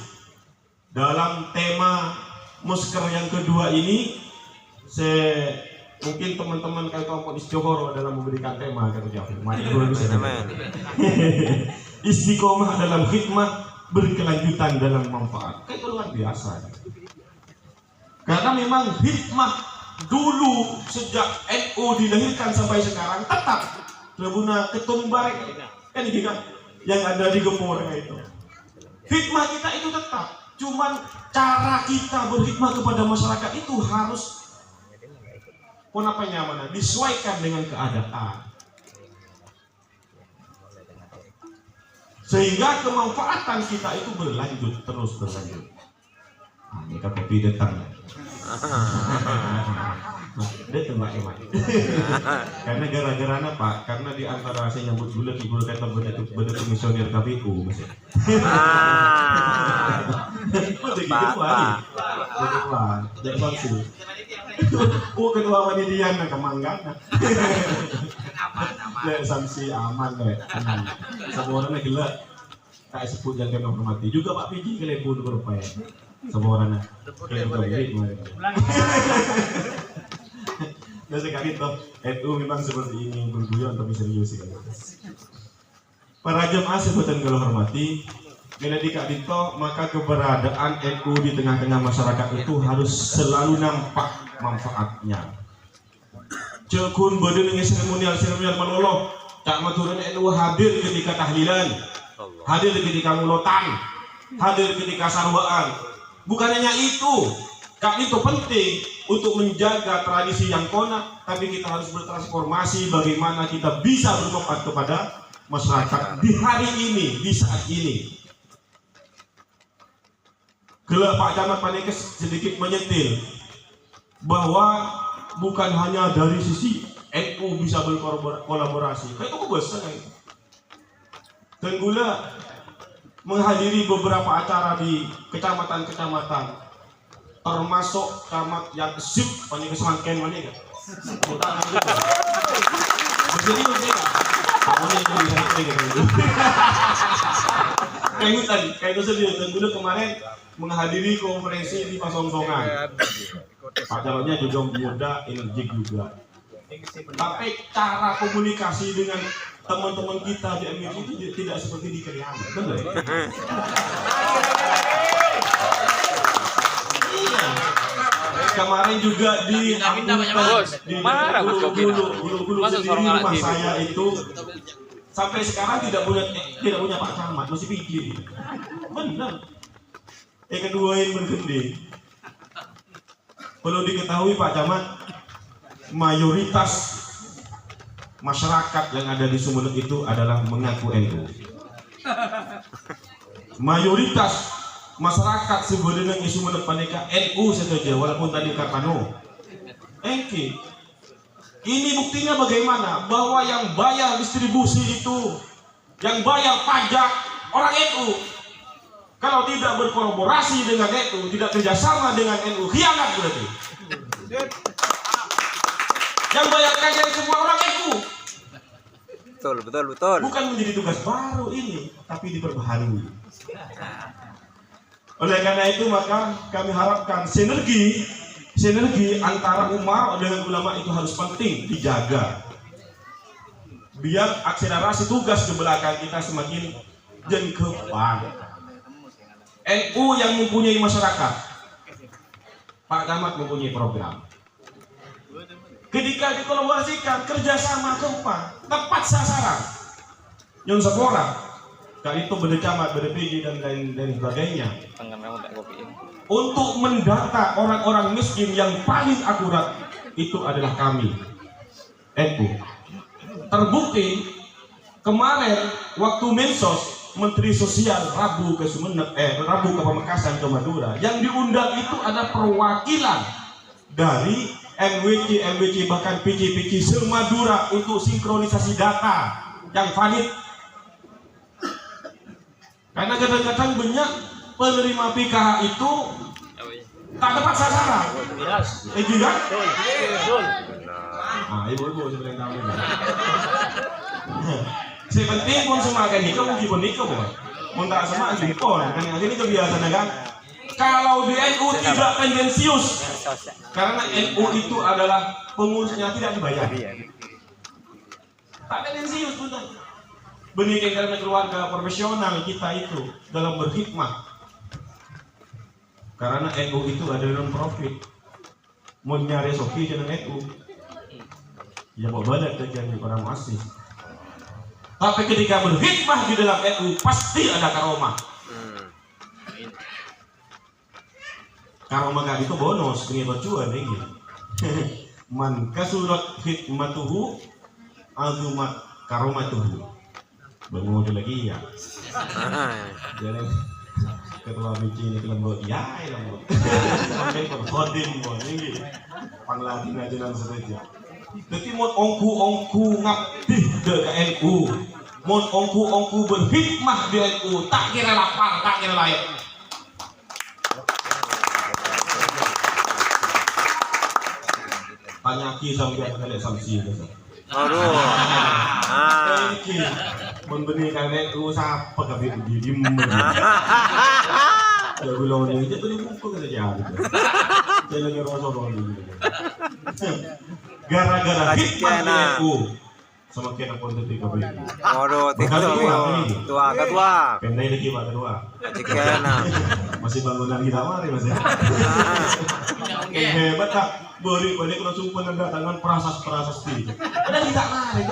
dalam tema musker yang kedua ini. Mungkin teman-teman kayak kelompok Istiqomah dalam memberikan tema istiqomah dalam hikmah, berkelanjutan dalam manfaat. Kayak luar biasa. Karena memang hikmah dulu sejak NU dilahirkan sampai sekarang tetap Lebuna ketumbar kan gitu yang ada di Gempor itu. Hikmah kita itu tetap. Cuman cara kita berhikmah kepada masyarakat itu harus mana disesuaikan dengan keadaan, sehingga kemanfaatan kita itu terus berlanjut. Ini kan kopi datang. Datang Pak Eman. Karena gara-gara apa? Karena di antara saya nyambut bulan ibu kata beda komisioner KPU. Kedua wanita na kemanggana. Lek sanksi aman lek. Semua orang gila. Tak sebut yang kena hormati. Juga Pak Piji kelebur berupaya. Semua orang kelebur berupaya. Dan sekali toh NU memang seperti ini berguyon tapi serius sekali. Para jemaah sebutan kalau hormati. Bila dikadito maka keberadaan NU di tengah-tengah masyarakat itu harus selalu nampak manfaatnya. Cekun badan dengan seremonial menolong. Tak maturun NU hadir ketika tahlilan, hadir ketika mulotan, hadir ketika sarwaan. Bukan hanya itu, Kak itu penting untuk menjaga tradisi yang konak, tapi kita harus bertransformasi bagaimana kita bisa bermanfaat kepada masyarakat di hari ini, di saat ini. Kelak Pak Camat Panekes sedikit menyentil bahwa bukan hanya dari sisi NU bisa berkolaborasi, kayak itu besar itu. Dan gula menghadiri beberapa acara di kecamatan-kecamatan, termasuk camat yang sip Panekes Mangken Jadi kamu itu kayak itu serius. Dan dulu kemarin menghadiri konferensi di Pasongtongan. Pak calonnya juga muda, energik juga. Tapi cara komunikasi dengan teman-teman kita di MIT itu tidak seperti di Kerian, benar? Iya. Kemarin juga di rumah saya itu sampai sekarang tidak punya Pak Camat, masih pikir. Benar. Yang kedua yang bergede. Perlu diketahui Pak Camat, mayoritas masyarakat yang ada di Sumeneb itu adalah mengaku NU. Mayoritas masyarakat sebenarnya di Sumeneb paneka NU saja, walaupun tadi kata no. Oke. Ini buktinya bagaimana? Bahwa yang bayar distribusi itu, yang bayar pajak orang NU. Kalau tidak berkolaborasi dengan NU, tidak kerjasama dengan NU, khianat berarti. Yang bayar pajak semua orang NU. Betul. Bukan menjadi tugas baru ini, tapi diperbaharui. Oleh karena itu maka kami harapkan sinergi antara umat dengan ulama itu harus penting dijaga. Biar akselerasi tugas di belakang kita semakin jengkepan. NU yang mempunyai masyarakat, Pak Camat mempunyai program. Ketika dikolaborasikan kerjasama tepat sasaran, yang sekolah, kali itu berdecamat, berPG dan lain sebagainya, untuk mendata orang-orang miskin yang paling akurat itu adalah kami, NU. Terbukti kemarin waktu Mensos Menteri Sosial Rabu ke Sumeneb, Rabu ke Pamekasan ke Madura, yang diundang itu ada perwakilan dari MWC bahkan PC se-Madura untuk sinkronisasi data yang valid. Karena kadang-kadang banyak penerima PKH itu tak tepat sasaran. Juga? Nah, ibu-ibu sebenarnya tahu ini. Sepenting pun semakan nikah mungkin nikah boy. Mau tak semakan nikah, kan ini kebiasaan kan. Kalau di NU tidak tendensius, karena NU itu adalah pengurusnya tidak dibayar. Tak tendensius betul. Benih karena keluarga profesional kita itu dalam berkhidmat. Karena NU itu ada non profit. Mau nyari sofi dengan NU, ya mau banyak kerjaan orang masih. Tapi ketika berkhidmat di dalam NU pasti ada karomah. Karomah itu bonus, ini berjuang ini. Man kasurat khidmatuhu azumat karomatuhu. Bangun lagi ya. Jadi ketua BC ini lembut ya, lembut. Sampai berkodim ini. Panglatin aja dan saja. Jadi mau ongku ngabdi ke NU, mau ongku berkhidmah di NU, tak kira lapar, tak kira lain. Panyaki sampai kali sanksi gitu. Aduh. Iki memberikan NU siapa kabeh di ya belum ini jadi buku kan saja gitu. Saya lagi rasa gitu. Gara-gara hikmah NU semakin apa untuk kabeh. Waduh, ketua. Pendai lagi Pak Ketua. Cikena. Masih bangunan kita mari Mas. Hebat tak? Balik langsung penandatangan prasasti. Ada tidak lari,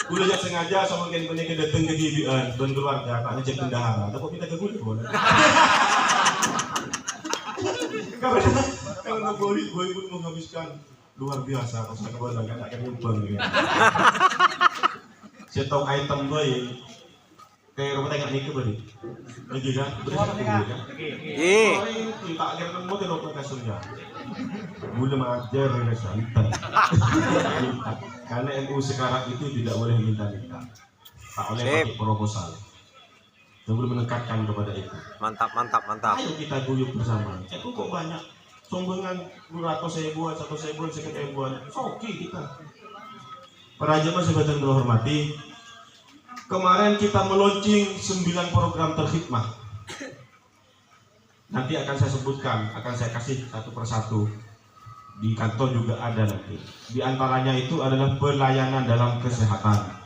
udah jangan sengaja sama kayak mereka datang ke GBN dan keluarga, katanya cek bendahara, tapi kita ke gue boleh. Karena gue pun menghabiskan luar biasa, kalau saya keluar kan akan nyumbang. Setong item gue kayak rumah tengah nikah beri, lagi kan, bersama gue kan. Tak ada nemu di rumah kasurnya. Belum ajar santai. Karena NU sekarang itu tidak boleh minta nikah, tak boleh pakai proposal. Kita boleh menekatkan kepada itu. Mantap. Ayo kita guyup bersama. NU kok banyak sombongan 200.000, 100.000, 50.000, oke kita. Para jemaah sebagian terhormati, kemarin kita meluncing 9 program terkhidmat. Nanti akan saya sebutkan, akan saya kasih satu persatu. Di kantor juga ada nanti. Di antaranya itu adalah pelayanan dalam kesehatan.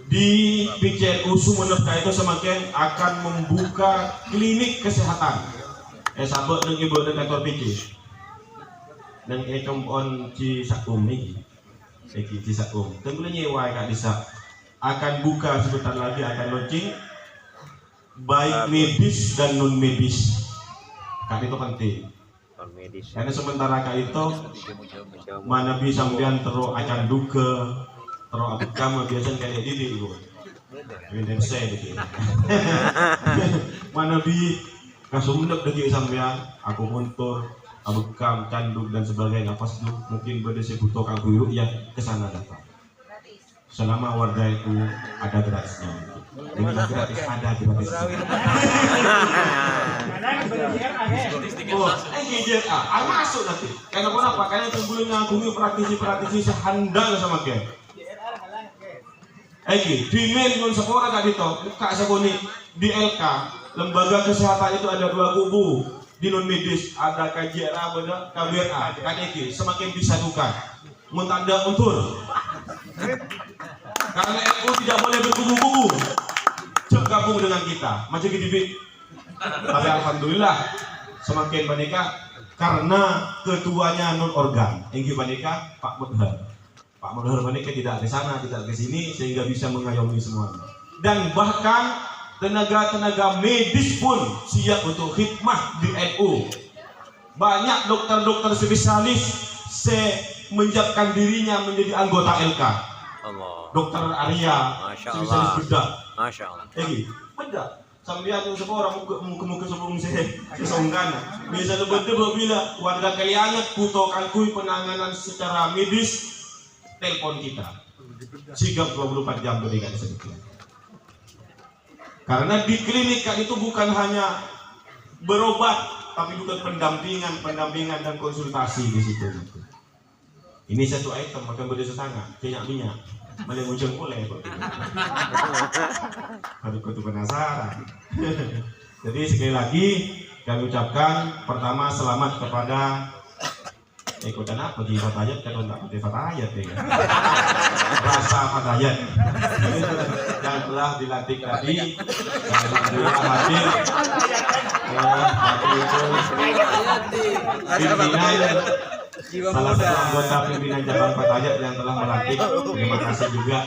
Di PCNU Sumeneb itu semakin akan membuka klinik kesehatan. Sahabat dan ibu dan kantor PC. Dan kompon Cisakum ini, Cisakum. Tentunya nyewa Kak Disa akan buka sebentar lagi, akan launching baik medis dan non medis. Kan itu penting. Karena sementara Kak itu mana bisa sampean terus akan duka terus aku kamu biasanya kayak diri ibu. Ini saya gitu. Mana bi kasumdek degi sampean aku muntur abekam canduk dan sebagainya pas itu mungkin berdesi butuh kagu ya kesana datang. Selama warga itu ada gratisnya. Ini gratis ada gratis. Oh, masuk nanti. Karena kenapa? Karena itu belum ngagumi praktisi sehandal sama dia. Di mail pun sekolah tadi toh, Kak Saboni di LK lembaga kesehatan itu ada 2 kubu. Di non medis ada KJRA, ada KBRA, KDG. Semakin disatukan. Mentanda untur. Karena NU tidak boleh berkubu-kubu. Gabung dengan kita. Macam gini. Tapi alhamdulillah semakin banyak karena ketuanya non organ. Yang banyak Pak Mudhar. Pak Mudhar banyak tidak ke sana, tidak ke sini sehingga bisa mengayomi semuanya. Dan bahkan tenaga-tenaga medis pun siap untuk khidmah di NU. Banyak dokter-dokter spesialis menyiapkan dirinya menjadi anggota LK. Dokter Arya, spesialis bedah. Masya Allah. Bedah. Sambil ada seorang muka sebelum saya sesongkan. Bisa betul bila warga kalian butuhkan kui penanganan secara medis, telepon kita. Sigap 24 jam berikan sedikit. Karena di klinik itu bukan hanya berobat, tapi juga pendampingan dan konsultasi di situ. Ini satu item makan berdesa sangat, minyak. Malah muncul boleh kok. Baru kau penasaran. Jadi sekali lagi kami ucapkan pertama selamat kepada ikutan apa di Fatayat kalau tidak di Fatayat ya. Rasa Fatayat yang telah dilantik tadi dan alhamdulillah hadir pimpinan salah satu anggota pimpinan cabang Fatayat yang telah melantik. Terima kasih juga.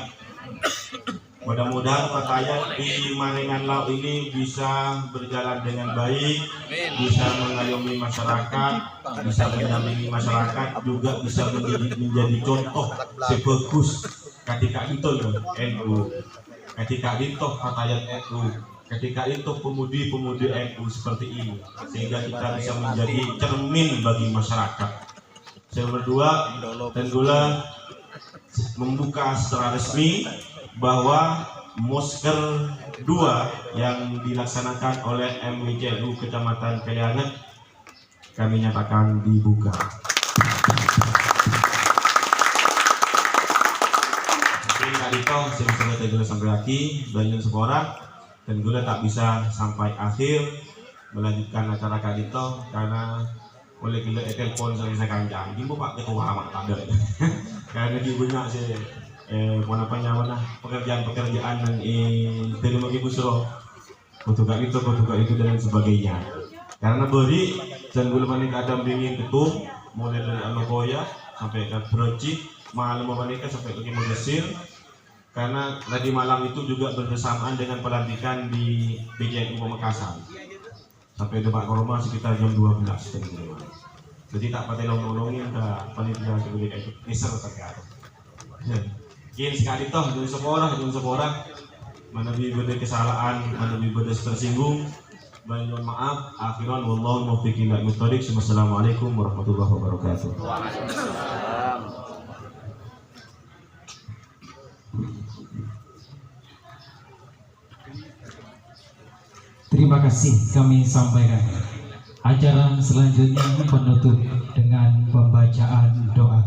Mudah-mudahan Fatayat di Marengan Lau ini bisa berjalan dengan baik, bisa mengayomi masyarakat, bisa mendampingi masyarakat, juga bisa menjadi contoh sebagus ketika itu NU, ketika itu Fatayat NU, ketika itu pemudi-pemudi NU seperti ini, sehingga kita bisa menjadi cermin bagi masyarakat. Saya berdua dan gula membuka secara resmi bahwa Mosker 2 yang dilaksanakan oleh MWCU Kecamatan Kalianget kami nyatakan dibuka. Jadi tadi toh saya gula sampai lagi banyak sekolah dan gula tak bisa sampai akhir melanjutkan acara kadito karena oleh gila telepon saya kanjang, ibu Pak Ketua amat ada. Karena di banyak saya mana pekerjaan yang terima ibu suruh kutuka itu dan sebagainya. Karena beri dan gula manik ada dingin ketum mulai dari Alokoya sampai ke Broci, malam manika sampai ke Mogesir. Karena tadi malam itu juga bersamaan dengan pelantikan di PJNU Pamekasan. Sampai debat koroma sekitar jam 12 jadi tak pakai nolongin dah panitia sebagai itu nisar terkait. Kian sekali toh dari seorang mana bibir kesalahan, mana bibir tersinggung, banyak maaf. Akhiran wallahu muwaffiq ila aqwamit. Wassalamualaikum warahmatullahi wabarakatuh. Terima kasih kami sampaikan Acara selanjutnya penutup dengan pembacaan doa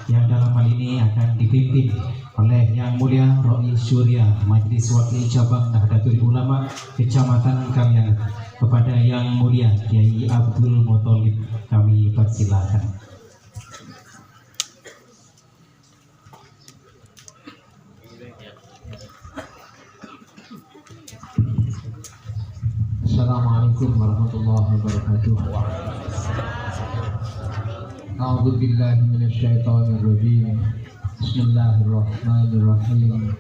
yang dalam hal ini akan dipimpin oleh Yang Mulia Ro'i Surya Majelis Wakil Cabang Nahdlatul Ulama Kecamatan Kalianget. Kepada Yang Mulia Kiai Abdul Muthalib kami persilakan. Assalamualaikum warahmatullahi wabarakatuh. A'udzu billahi minasyaitonir rajim. Bismillahirrahmanirrahim.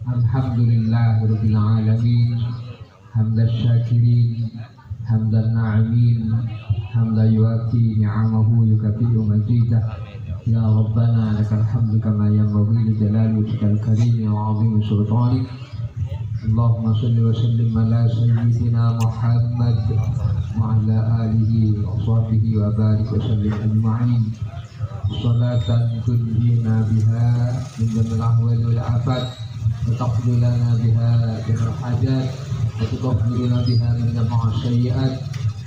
Alhamdulillahirabbil alamin. Hamdasy syakirin, hamdan na'imin, hamdan yuwafi ni'amahu yukafi'u mazidah. Ya Rabbana lakal hamdu kama yanbaghi li jalali wajhikal karim wa 'azimi sultanik. Allahumma shalli wa sallim ala sayyidina Muhammad wa ala alihi wa sahbihi wa barik wa sallim ajma'in. Salatan tunjina biha min jamil ahwal wal afat wa taqdi lana biha jami'al hajat wa tuqabbiruna biha min jami'as sayyi'at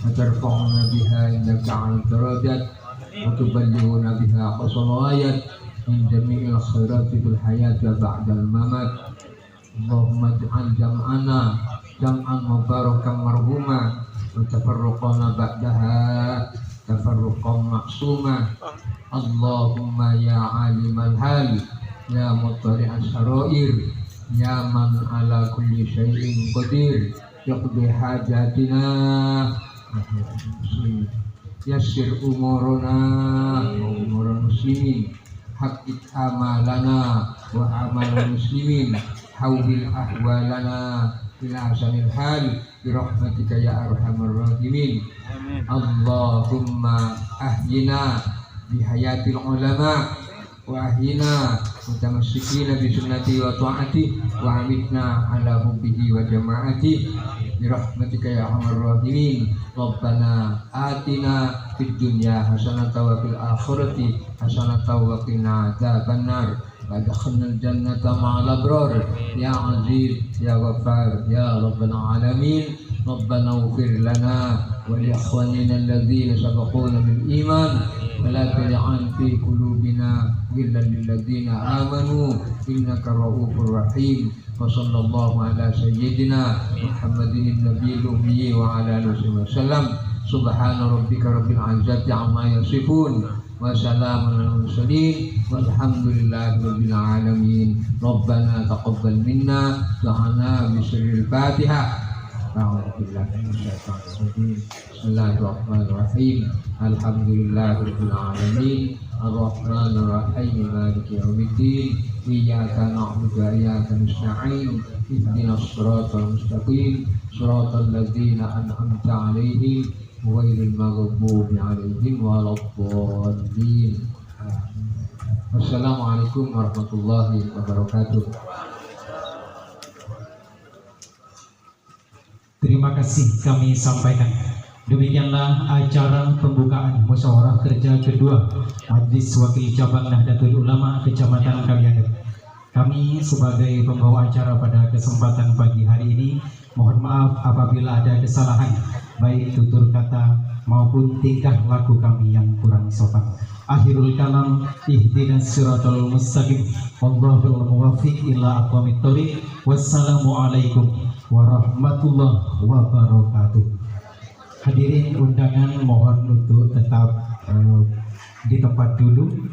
wa tarfa'una biha indaka 'alal darajat wa tuballighuna biha aqsal ayat min jami'il khairati fil hayati wa ba'dal mamat. Allahumma ij'al jam'ana jam'an mubarakan marhuma wa tafarruqana ba'daha tafarruqan ma'suma. Allahumma ya alimal hal ya muttali'as sarair ya man ala kulli syai'in qadir yaqdi hajatina yassir umurana wa umurul muslimin haqqit amalana wa amal muslimin hawil ahwalana ila ahsanil hal bi rahmatika ya arhamar rahimin. Allahumma ahyina bi hayatil ulama wa ahyina mutamassikina bi sunnati wa ta'ati wa amitna ala hubbihi wa jama'ati bi rahmatika ya arhamar rahimin. Rabbana atina fid dunya hasanatan wa fil akhirati hasanatan wa qina adzabannar. Adkhilnal jannata ma'al abrar ya aziz ya ghaffar ya rabbal alamin. Rabbana ighfir lana wa li ikhwanina alladhina sabaquna bil iman wa la taj'al fi qulubina ghillan lil ladzina amanu innaka ra'ufur rahim. Wa sallallahu ala sayyidina Muhammadin nabiyil ummi wa ala alihi wasallam. Subhana rabbika rabbil izzati amma yasifun wa salamun alal mursalin walhamdulillahi rabbil alamin. Rabbana taqabbal minna du'ana bi sirril Fatihah. A'udzubillahi minasyaitonir rajim. Bismillahirrahmanirrahim. Alhamdulillahi rabbil alamin. Arrahmanir rahim. Maliki yaumiddin. Iyyaka na'budu wa iyyaka nasta'in. Ihdinas siratal mustaqim. Siratal ladzina an'amta 'alaihim ghairil maghdubi 'alaihim waladdallin. Wassalamualaikum warahmatullahi wabarakatuh. Terima kasih kami sampaikan. Demikianlah acara pembukaan musyawarah kerja kedua Majelis Wakil Cabang Nahdlatul Ulama Kecamatan Kalianget. Kami sebagai pembawa acara pada kesempatan pagi hari ini mohon maaf apabila ada kesalahan baik tutur kata maupun tingkah laku kami yang kurang sopan. Akhirul kalam, ihdinas siratal mustaqim, wallahul muwaffiq ila aqwamit thoriq. Wassalamualaikum warahmatullahi wabarakatuh. Hadirin undangan mohon untuk tetap di tempat dulu.